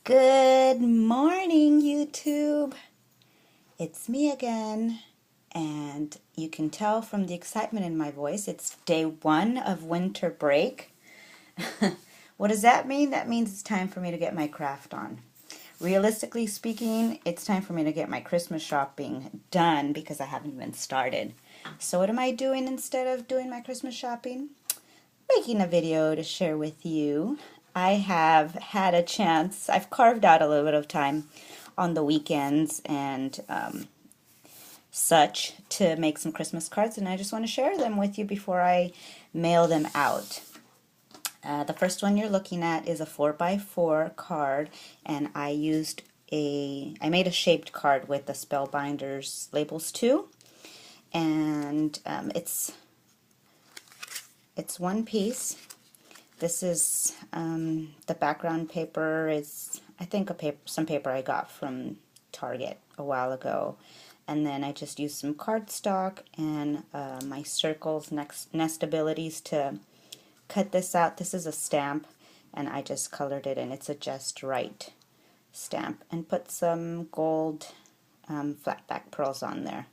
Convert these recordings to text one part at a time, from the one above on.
Good morning, YouTube. It's me again, and you can tell from the excitement in my voice, it's day 1 of winter break. What does that mean? That means it's time for me to get my craft on. Realistically speaking, it's time for me to get my Christmas shopping done because I haven't even started. So what am I doing instead of doing my Christmas shopping? Making a video to share with you. I have had a chance, I've carved out a little bit of time on the weekends and such to make some Christmas cards, and I just want to share them with you before I mail them out. The first one you're looking at is a 4x4 card, and I made a shaped card with the Spellbinders labels too, and it's one piece. This is the background paper is, I think, some paper I got from Target a while ago. And then I just used some cardstock and my circles, nestabilities to cut this out. This is a stamp, and I just colored it, and it's a Just Right stamp. And put some gold flat back pearls on there.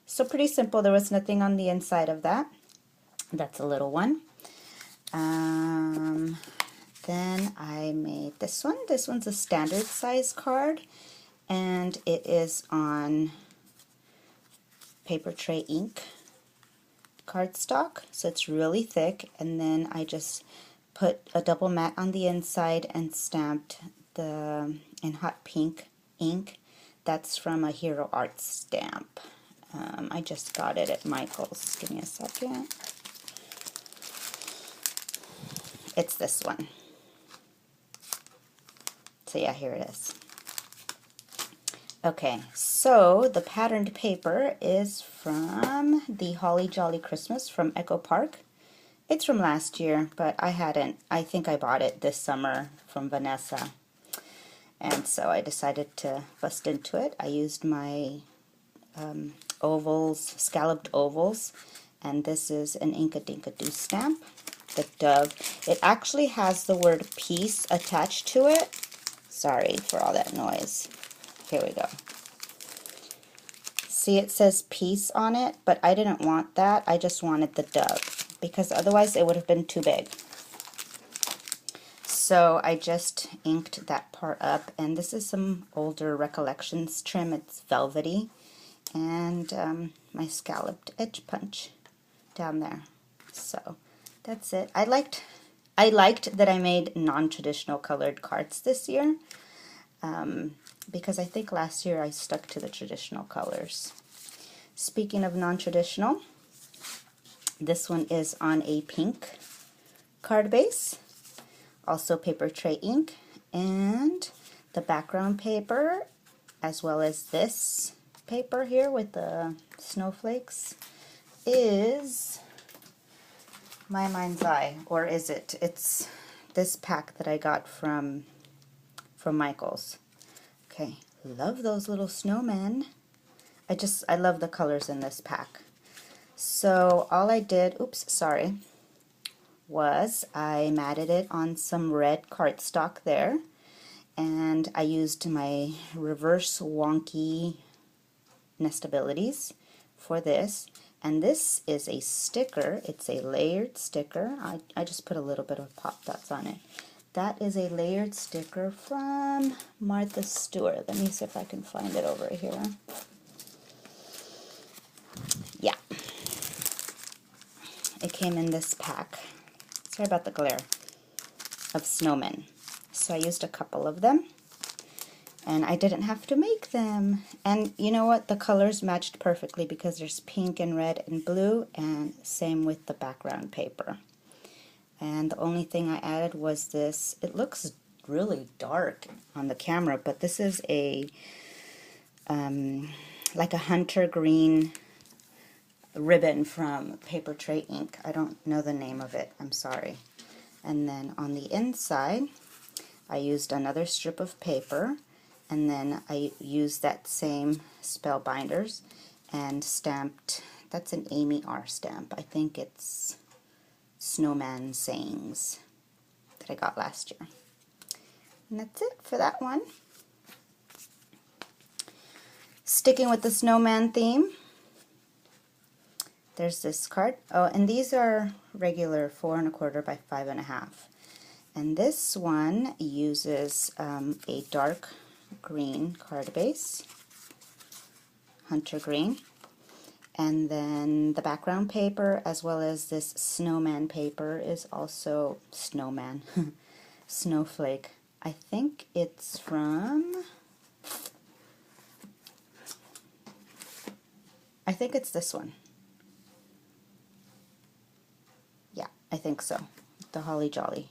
So pretty simple. There was nothing on the inside of that. That's a little one. Then I made this one. This one's a standard size card, and it is on paper tray ink cardstock, so it's really thick. And then I just put a double matte on the inside and stamped in hot pink ink. That's from a Hero Art stamp. I just got it at Michael's. Give me a second. It's this one. So yeah, here it is. Okay, so the patterned paper is from the Holly Jolly Christmas from Echo Park. It's from last year, but I think I bought it this summer from Vanessa. And so I decided to bust into it. I used my ovals, scalloped ovals, and this is an Inkadinkado stamp. The dove. It actually has the word peace attached to it. Sorry for all that noise. Here we go. See, it says peace on it, but I didn't want that. I just wanted the dove because otherwise it would have been too big. So I just inked that part up, and this is some older Recollections trim. It's velvety, and my scalloped edge punch down there. So that's it. I liked that I made non-traditional colored cards this year because I think last year I stuck to the traditional colors. Speaking of non-traditional, this one is on a pink card base, also paper tray ink, and the background paper, as well as this paper here with the snowflakes, is My Mind's Eye, or is it? It's this pack that I got from Michael's. Okay, love those little snowmen. I love the colors in this pack. So all I did, was I matted it on some red cardstock there, and I used my reverse wonky nestabilities for this. And this is a sticker. It's a layered sticker. I just put a little bit of pop dots on it. That is a layered sticker from Martha Stewart. Let me see if I can find it over here. Yeah. It came in this pack. Sorry about the glare. Of snowmen. So I used a couple of them. And I didn't have to make them. And you know what? The colors matched perfectly because there's pink and red and blue, and same with the background paper. And the only thing I added was this. It looks really dark on the camera, but this is a like a hunter green ribbon from Paper Tray Ink. I don't know the name of it. I'm sorry. And then on the inside, I used another strip of paper. And then I used that same Spellbinders and stamped, that's an Amy R stamp. I think it's Snowman Sayings that I got last year. And that's it for that one. Sticking with the snowman theme, there's this card. Oh, and these are regular 4 1/4 by 5 1/2. And this one uses a dark green card base, hunter green, and then the background paper as well as this snowman paper is also snowman, snowflake. I think it's from, I think it's this one. Yeah, I think so. The Holly Jolly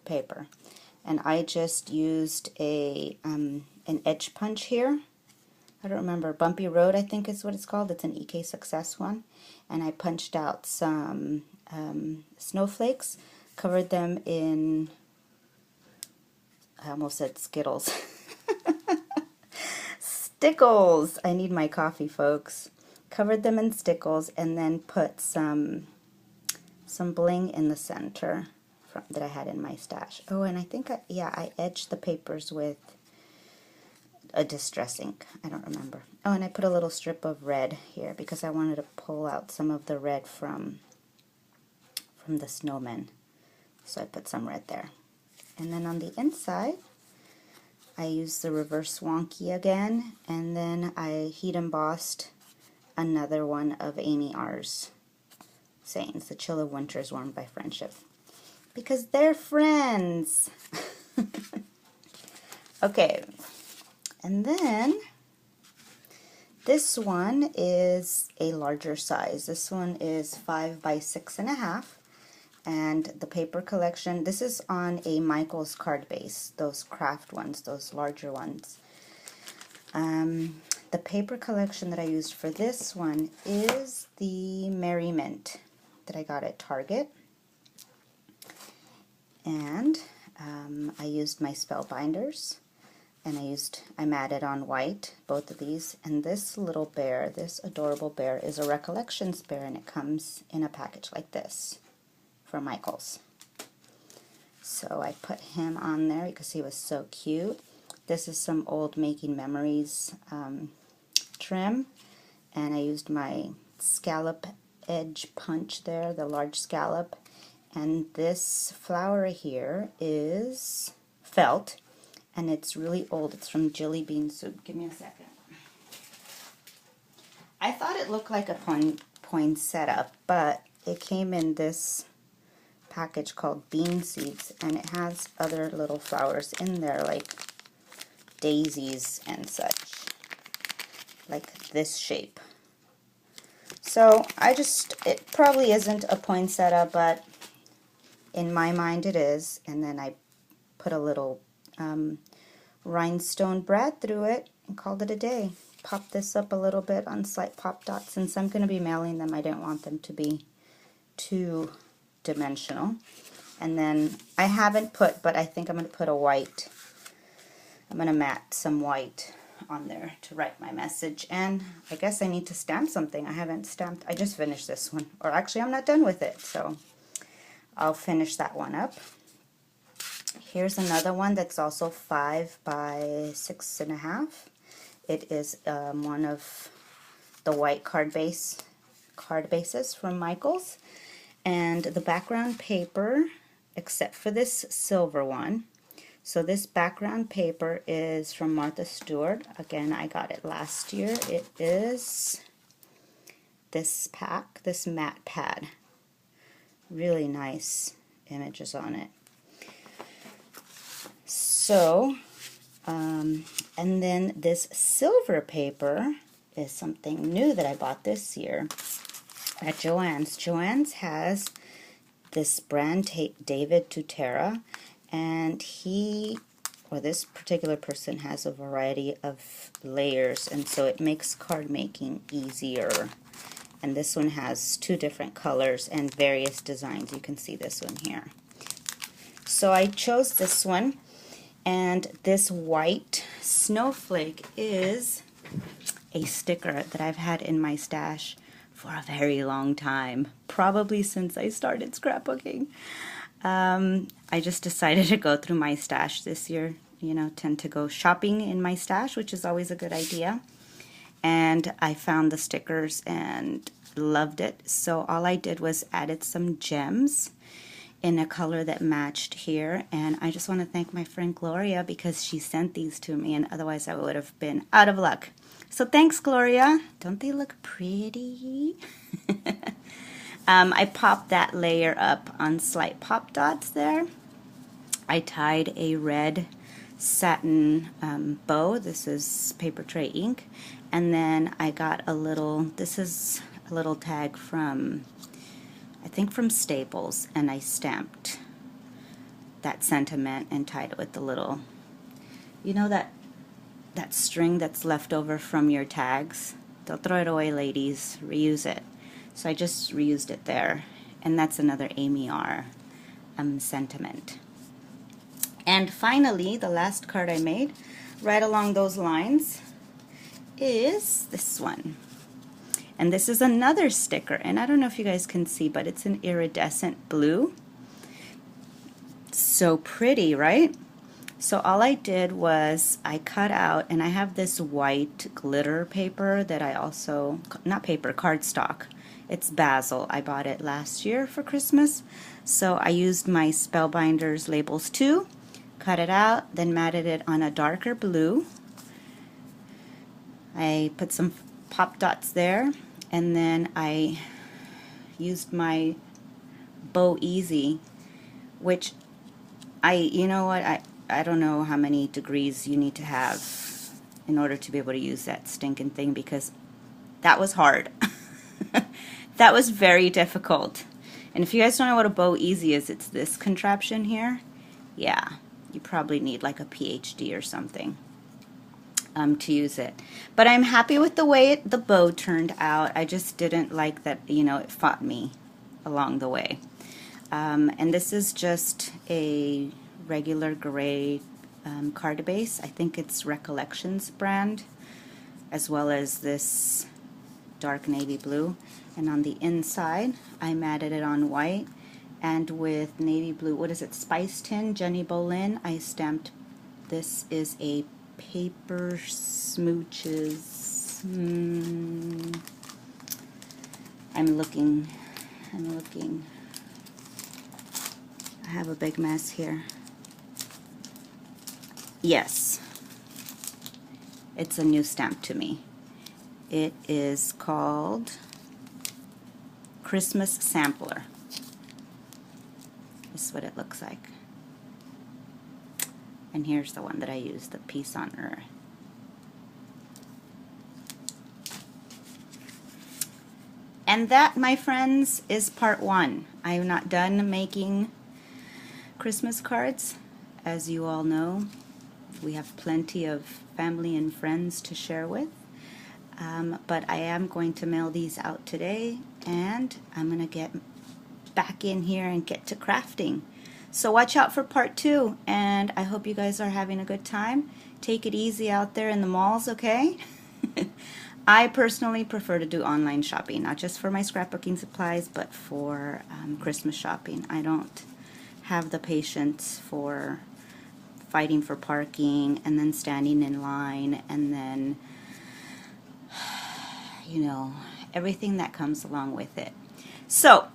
paper. And I just used a an edge punch here. I don't remember, Bumpy Road I think is what it's called. It's an EK Success one. And I punched out some snowflakes, covered them in, I almost said Skittles. Stickles! I need my coffee, folks. Covered them in stickles and then put some bling in the center that I had in my stash. Oh, and I think, I edged the papers with a distress ink. I don't remember. Oh, and I put a little strip of red here because I wanted to pull out some of the red from the snowman. So I put some red there. And then on the inside, I used the reverse wonky again, and then I heat embossed another one of Amy R's sayings, The Chill of Winter is Warmed by Friendship. Because they're friends. Okay, and then this one is a larger size. This one is 5 by 6 1/2, and the paper collection, this is on a Michaels card base, those craft ones, those larger ones. The paper collection that I used for this one is the Merry Mint that I got at Target. And I used my Spellbinders, and I matted on white, both of these. And this little bear, this adorable bear, is a Recollections bear, and it comes in a package like this from Michaels. So I put him on there because he was so cute. This is some old Making Memories trim, and I used my scallop edge punch there, the large scallop. And this flower here is felt, and it's really old. It's from Jilly Bean Soup. Give me a second. I thought it looked like a poinsettia, but it came in this package called Bean Seeds, and it has other little flowers in there, like daisies and such, like this shape. So it probably isn't a poinsettia, but in my mind it is. And then I put a little rhinestone brad through it and called it a day. Pop this up a little bit on Slight Pop Dots. Since I'm going to be mailing them, I didn't want them to be too dimensional. And then I haven't put, but I think I'm going to put a white, I'm going to mat some white on there to write my message. And I guess I need to stamp something. I haven't stamped, I just finished this one. Or actually I'm not done with it, so I'll finish that one up. Here's another one that's also 5 by 6 1/2. It is one of the white card bases from Michaels. And the background paper, except for this silver one, so this background paper is from Martha Stewart. Again, I got it last year. It is this pack, this matte pad. Really nice images on it. So, and then this silver paper is something new that I bought this year at Joann's. Joann's has this brand, David Tutera, and this particular person has a variety of layers, and so it makes card making easier. And this one has 2 different colors and various designs. You can see this one here. So I chose this one, and this white snowflake is a sticker that I've had in my stash for a very long time, probably since I started scrapbooking. I just decided to go through my stash this year you know, tend to go shopping in my stash, which is always a good idea. And I found the stickers and loved it. So all I did was added some gems in a color that matched here. And I just want to thank my friend Gloria because she sent these to me, and otherwise I would have been out of luck. So thanks, Gloria. Don't they look pretty? I popped that layer up on slight pop dots there. I tied a red satin bow. This is Paper Tray ink. And then I got a little, this is a little tag from, I think from Staples, and I stamped that sentiment and tied it with the little, you know, that string that's left over from your tags. Don't throw it away, ladies. Reuse it. So I just reused it there. And that's another Amy R. Sentiment. And finally, the last card I made, right along those lines, is this one. And this is another sticker. And I don't know if you guys can see, but it's an iridescent blue. So pretty, right? So all I did was I cut out, and I have this white glitter paper that I also, not paper, cardstock. It's Basil. I bought it last year for Christmas. So I used my Spellbinders Labels 2, cut it out, then matted it on a darker blue. I put some pop dots there, and then I used my Bow Easy, which you know what, I don't know how many degrees you need to have in order to be able to use that stinking thing, because that was hard. That was very difficult. And if you guys don't know what a Bow Easy is, it's this contraption here. Yeah, you probably need like a PhD or something to use it. But I'm happy with the way the bow turned out. I just didn't like that, you know, it fought me along the way. And this is just a regular gray card base. I think it's Recollections brand, as well as this dark navy blue. And on the inside, I matted it on white, and with navy blue, what is it, Spice Tin, Jenny Bolin, I stamped, this is a Paper Smooches, I'm looking, I have a big mess here. Yes, it's a new stamp to me. It is called Christmas Sampler. This is what it looks like. And here's the one that I used, the Peace on Earth. And that, my friends, is part 1. I am not done making Christmas cards. As you all know, we have plenty of family and friends to share with. But I am going to mail these out today, and I'm going to get back in here and get to crafting. So watch out for part 2, and I hope you guys are having a good time. Take it easy out there in the malls, okay? I personally prefer to do online shopping, not just for my scrapbooking supplies, but for Christmas shopping. I don't have the patience for fighting for parking and then standing in line and then, you know, everything that comes along with it. So,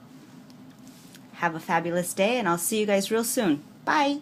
have a fabulous day, and I'll see you guys real soon. Bye!